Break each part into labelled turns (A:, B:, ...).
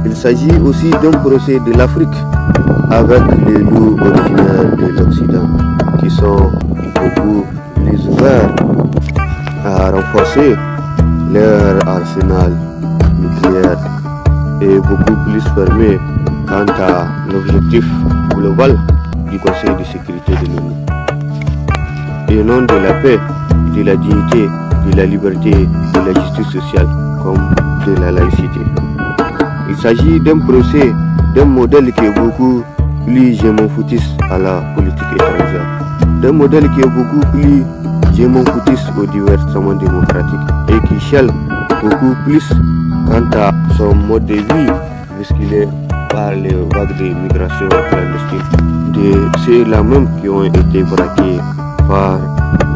A: Il s'agit aussi d'un procès de l'Afrique avec les loups originaires de l'Occident qui sont beaucoup plus ouverts à renforcer leur arsenal nucléaire et beaucoup plus fermés quant à l'objectif global du Conseil de sécurité de l'ONU. Et au nom de la paix, de la dignité, de la liberté, de la justice sociale comme de la laïcité. Il s'agit d'un procès, d'un modèle qui est beaucoup plus gémofoutiste à la politique étrangère, d'un modèle qui est beaucoup plus gémofoutiste au divertissement démocratique et qui chiale beaucoup plus quant à son mode de vie, puisqu'il est par les vagues de migration clandestine de ceux-là même qui ont été braqués par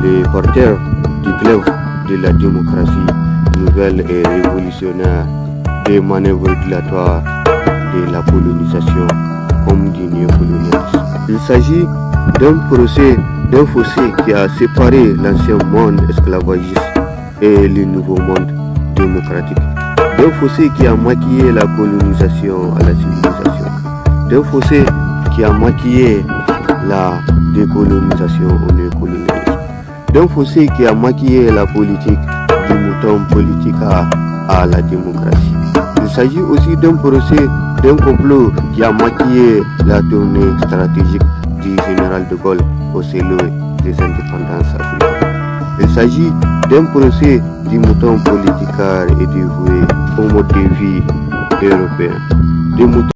A: les porteurs du glaive de la démocratie nouvelle et révolutionnaire, des manœuvres dilatoires de la colonisation comme du néocolonialisme. Il s'agit d'un procès, d'un fossé qui a séparé l'ancien monde esclavagiste et le nouveau monde démocratique, d'un fossé qui a maquillé la colonisation à la civilisation, d'un fossé qui a maquillé la décolonisation au néocolonialisme, d'un fossé qui a maquillé la politique du mouton politique à la démocratie. Il s'agit aussi d'un procès, d'un complot qui a maquillé la tournée stratégique du général de Gaulle au CELO des indépendances africaines. Il s'agit d'un procès du mouton politique et dévoué au mode de vie européen.